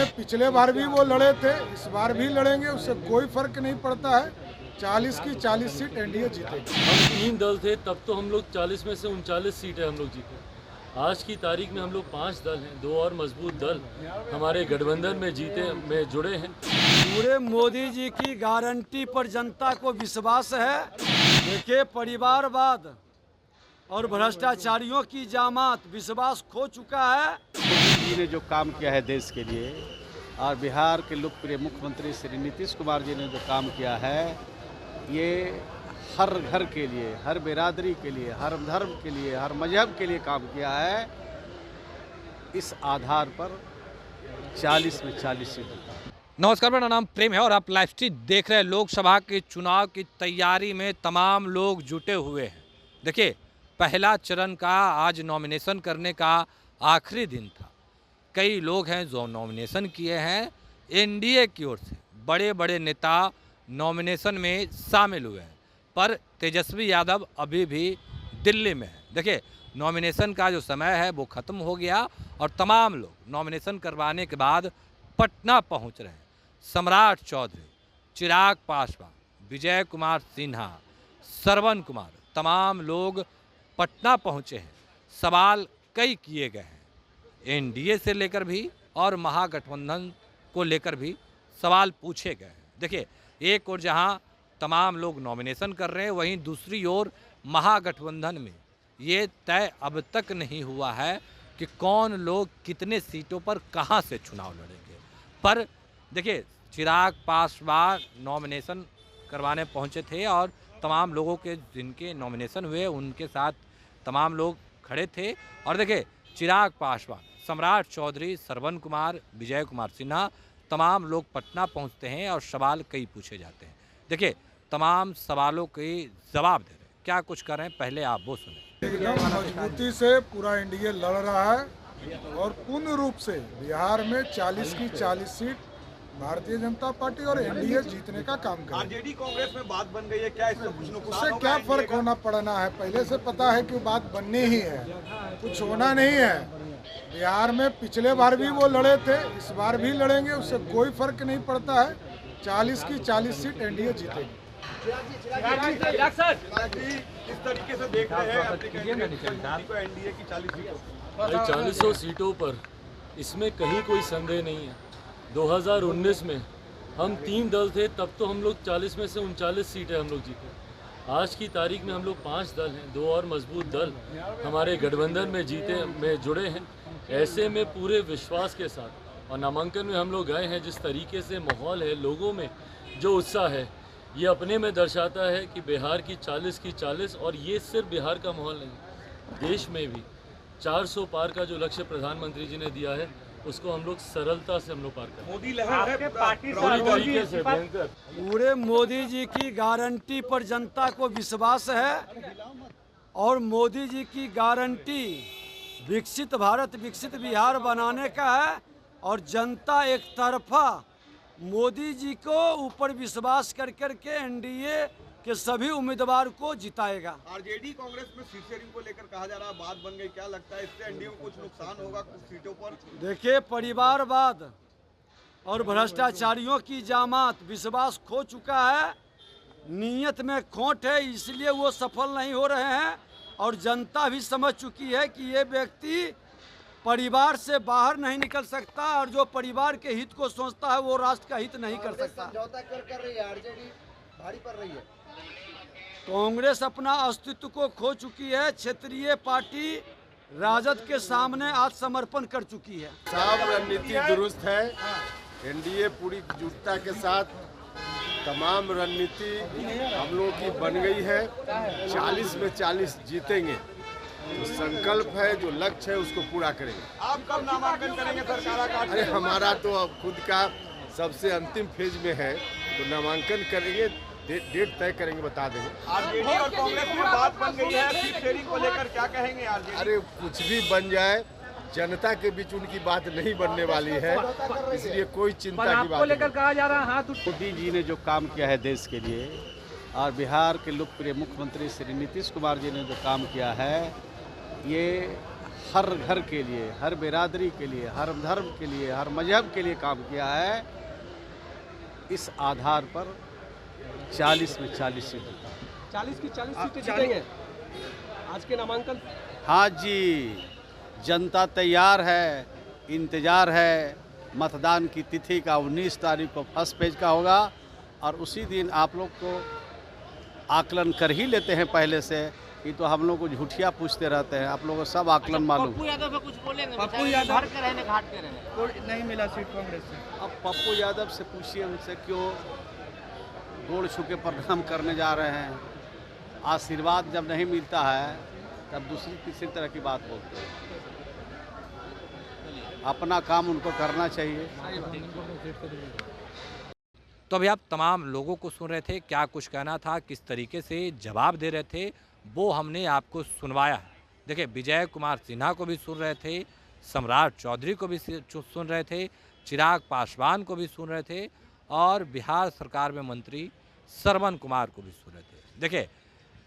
में पिछले बार भी वो लड़े थे, इस बार भी लड़ेंगे, उससे कोई फर्क नहीं पड़ता है। 40 की 40 सीट एनडीए जीतेगी। हम 3 दल थे तब तो हम लोग 40 में से 39 सीटें हम लोग जीते। आज की तारीख में हम लोग 5 दल हैं, 2 और मजबूत दल हमारे गठबंधन में में जुड़े हैं। पूरे मोदी जी की गारंटी पर जनता को विश्वास है। देखिए, परिवारवाद और भ्रष्टाचारियों की जामात विश्वास खो चुका है। मोदी जी ने जो काम किया है देश के लिए, और बिहार के लोकप्रिय मुख्यमंत्री श्री नीतीश कुमार जी ने जो काम किया है, ये हर घर के लिए, हर बिरादरी के लिए, हर धर्म के लिए, हर मजहब के लिए काम किया है। इस आधार पर 40 में 40 सीट। नमस्कार, मेरा नाम प्रेम है और आप लाइव स्ट्रीम देख रहे हैं। लोकसभा के चुनाव की तैयारी में तमाम लोग जुटे हुए हैं। देखिए, पहला चरण का आज नॉमिनेशन करने का आखिरी दिन था। कई लोग हैं जो नॉमिनेशन किए हैं। एनडीए की ओर से बड़े बड़े नेता नॉमिनेशन में शामिल हुए हैं, पर तेजस्वी यादव अभी भी दिल्ली में है। देखिए, नॉमिनेशन का जो समय है वो ख़त्म हो गया और तमाम लोग नॉमिनेशन करवाने के बाद पटना पहुंच रहे हैं। सम्राट चौधरी, चिराग पासवान, विजय कुमार सिन्हा, श्रवण कुमार, तमाम लोग पटना पहुंचे हैं। सवाल कई किए गए हैं, एनडीए से लेकर भी और महागठबंधन को लेकर भी सवाल पूछे गए हैं। देखिए, एक और जहां तमाम लोग नॉमिनेशन कर रहे हैं, वहीं दूसरी ओर महागठबंधन में ये तय अब तक नहीं हुआ है कि कौन लोग कितने सीटों पर कहां से चुनाव लड़ेंगे। पर देखिए, चिराग पासवान नॉमिनेशन करवाने पहुंचे थे और तमाम लोगों के जिनके नॉमिनेशन हुए उनके साथ तमाम लोग खड़े थे। और देखिए, चिराग पासवान, सम्राट चौधरी, श्रवण कुमार, विजय कुमार सिन्हा, तमाम लोग पटना पहुंचते हैं और सवाल कई पूछे जाते हैं। देखिए, तमाम सवालों के जवाब दे रहे हैं। क्या कुछ कर रहे हैं, पहले आप वो सुने। एकदम मजबूती से पूरा एनडीए लड़ रहा है और पूर्ण रूप से बिहार में 40 की 40 सीट भारतीय जनता पार्टी और एनडीए जीतने का काम कर रही है। आरजेडी कांग्रेस में बात बन गई है, क्या इससे कुछ नुकसान उससे होगा? क्या फर्क होना पड़ना है? पहले से पता है कि बात बननी ही है, कुछ होना नहीं है। बिहार में पिछले बार भी वो लड़े थे, इस बार भी लड़ेंगे, उससे कोई फर्क नहीं पड़ता है। 40 की 40 सीट एनडीए जीतेगी। किस तरीके से देख रहे हैं एनडीए की 40 सीटों? 40 सीटों पर इसमें कहीं कोई संदेह नहीं है। 2019 में हम 3 दल थे तब तो हम लोग 40 में से 39 सीटें हम लोग जीते। आज की तारीख में हम लोग 5 दल हैं, 2 और मजबूत दल हमारे गठबंधन में जुड़े हैं। ऐसे में पूरे विश्वास के साथ और नामांकन में हम लोग गए हैं। जिस तरीके से माहौल है, लोगों में जो उत्साह है, ये अपने में दर्शाता है कि बिहार की 40 की 40, और ये सिर्फ बिहार का माहौल नहीं, देश में भी 400 पार का जो लक्ष्य प्रधानमंत्री जी ने दिया है, उसको हम लोग सरलता से हम लोग पार करें। मोदी लहर है पूरी तरीके से भयंकर। पूरे मोदी जी की गारंटी पर जनता को विश्वास है और मोदी जी की गारंटी विकसित भारत, विकसित बिहार बनाने का है। और जनता एक तरफा मोदी जी को ऊपर विश्वास कर के एनडीए के सभी उम्मीदवार को जिताएगा। आरजेडी कांग्रेस में सीट शेयरिंग को लेकर कहा जा रहा, बात बन गई, क्या लगता है इससे एनडीए को कुछ नुकसान होगा कुछ सीटों पर? देखिए, परिवारवाद और भ्रष्टाचारियों की जामात विश्वास खो चुका है। नीयत में खोट है, इसलिए वो सफल नहीं हो रहे हैं। और जनता भी समझ चुकी है कि ये व्यक्ति परिवार से बाहर नहीं निकल सकता और जो परिवार के हित को सोचता है वो राष्ट्र का हित नहीं कर सकता। समझौता कर रही है, आरजेडी भारी पड़ रही है। कांग्रेस अपना अस्तित्व को खो चुकी है। क्षेत्रीय पार्टी राजद के सामने आत्मसमर्पण कर चुकी है। सब रणनीति दुरुस्त है। एनडीए पूरी एकजुटता के साथ तमाम रणनीति हम लोगों की बन गई है। 40 में 40 जीतेंगे। जो संकल्प है, जो लक्ष्य है, उसको पूरा करेंगे। आप कब नामांकन करेंगे सरकार? अरे हमारा तो अब खुद का सबसे अंतिम फेज में है, तो नामांकन करेंगे, डेट तय करेंगे, बता देंगे। आरजेडी और कांग्रेस में बात बन गई है, सीट शेयरिंग को लेकर क्या कहेंगे आरजेडी? अरे कुछ भी बन जाए, जनता के बीच उनकी बात नहीं बनने वाली है, इसलिए कोई चिंता की बात नहीं। कहा जा रहा है हाथ मोदी जी ने जो काम किया है देश के लिए, और बिहार के लोकप्रिय मुख्यमंत्री श्री नीतीश कुमार जी ने जो काम किया है, ये हर घर के लिए, हर बिरादरी के लिए, हर धर्म के लिए, हर मजहब के लिए काम किया है। इस आधार पर 40 में 40 सीट जीता। 40 की 40 सीटें जीतेंगे आज के नामांकन। हाँ जी, जनता तैयार है, इंतज़ार है। मतदान की तिथि का 19 तारीख को फर्स्ट पेज का होगा और उसी दिन आप लोग को आकलन कर ही लेते हैं पहले से। ये तो हम लोग को झूठिया पूछते रहते हैं, आप लोगों को सब आकलन मालूम। पप्पू यादव पे कुछ बोलेंगे? पप्पू यादव घर के रहने घाट के रहने को नहीं मिला सीट कांग्रेस से। अब पप्पू यादव से पूछिए उनसे क्यों गोड़ छू के प्रणाम करने जा रहे हैं। आशीर्वाद जब नहीं मिलता है तब दूसरी तीसरी तरह की बात बोलते हैं। अपना काम उनको करना चाहिए। तो अभी आप तमाम लोगों को सुन रहे थे, क्या कुछ कहना था, किस तरीके से जवाब दे रहे थे, वो हमने आपको सुनवाया है। देखिए, विजय कुमार सिन्हा को भी सुन रहे थे, सम्राट चौधरी को भी सुन रहे थे, चिराग पासवान को भी सुन रहे थे और बिहार सरकार में मंत्री श्रवण कुमार को भी सुन रहे थे। देखिए,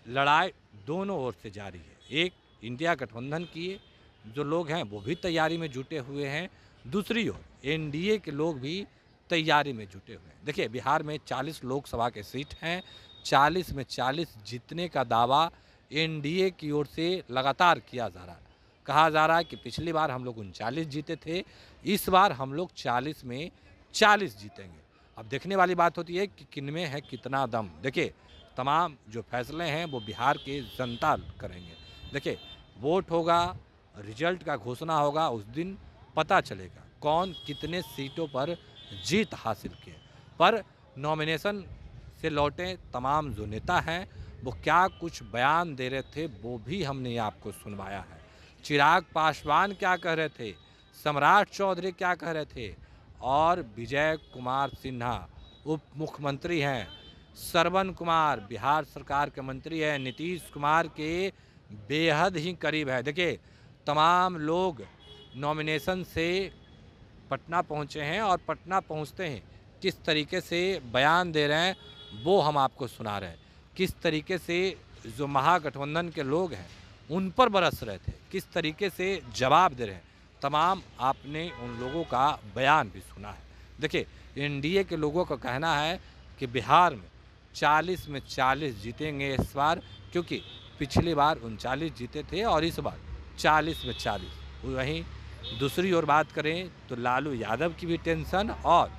लड़ाई दोनों ओर से जारी है। एक इंडिया गठबंधन की जो लोग हैं वो भी तैयारी में जुटे हुए हैं, दूसरी ओर एनडीए के लोग भी तैयारी में जुटे हुए हैं। देखिए, बिहार में 40 लोकसभा के सीट हैं, 40 में 40 जीतने का दावा एनडीए की ओर से लगातार किया जा रहा है। कहा जा रहा है कि पिछली बार हम लोग 39 जीते थे, इस बार हम लोग 40 में 40 जीतेंगे। अब देखने वाली बात होती है कि किनमें है कितना दम। देखिए, तमाम जो फैसले हैं वो बिहार के जनता करेंगे। देखिए, वोट होगा, रिजल्ट का घोषणा होगा, उस दिन पता चलेगा कौन कितने सीटों पर जीत हासिल किए। पर नॉमिनेशन से लौटे तमाम जो नेता हैं वो क्या कुछ बयान दे रहे थे वो भी हमने आपको सुनवाया है। चिराग पासवान क्या कह रहे थे, सम्राट चौधरी क्या कह रहे थे और विजय कुमार सिन्हा उप मुख्यमंत्री हैं, श्रवण कुमार बिहार सरकार के मंत्री हैं, नीतीश कुमार के बेहद ही करीब है। देखिए, तमाम लोग नॉमिनेशन से पटना पहुंचे हैं और पटना पहुंचते हैं किस तरीके से बयान दे रहे हैं वो हम आपको सुना रहे हैं। किस तरीके से जो महागठबंधन के लोग हैं उन पर बरस रहे थे, किस तरीके से जवाब दे रहे हैं, तमाम आपने उन लोगों का बयान भी सुना है। देखिए, एनडीए के लोगों का कहना है कि बिहार में 40 में 40 जीतेंगे इस बार, क्योंकि पिछली बार 39 जीते थे और इस बार 40 में 40। वहीं दूसरी ओर बात करें तो लालू यादव की भी टेंशन और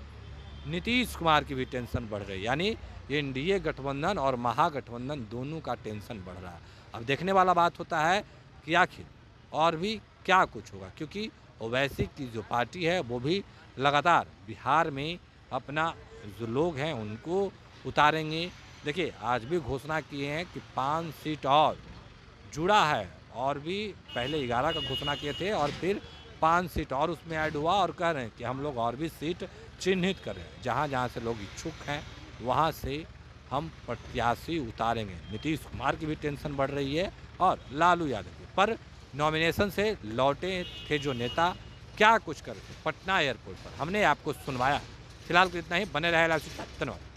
नीतीश कुमार की भी टेंशन बढ़ रही है। यानी एनडीए गठबंधन और महागठबंधन दोनों का टेंशन बढ़ रहा है। अब देखने वाला बात होता है कि आखिर और भी क्या कुछ होगा, क्योंकि ओवैसी की जो पार्टी है वो भी लगातार बिहार में अपना जो लोग हैं उनको उतारेंगे। देखिए, आज भी घोषणा किए हैं कि 5 सीट और जुड़ा है और भी पहले 11 का घोषणा किए थे और फिर 5 सीट और उसमें ऐड हुआ और कह रहे हैं कि हम लोग और भी सीट चिन्हित कर रहे हैं। जहाँ जहाँ से लोग इच्छुक हैं वहाँ से हम प्रत्याशी उतारेंगे। नीतीश कुमार की भी टेंशन बढ़ रही है और लालू यादव की। पर नॉमिनेशन से लौटे थे जो नेता क्या कुछ कर रहे थे पटना एयरपोर्ट पर, हमने आपको सुनवाया। फिलहाल तो इतना ही। बने रहे लाइव। धन्यवाद।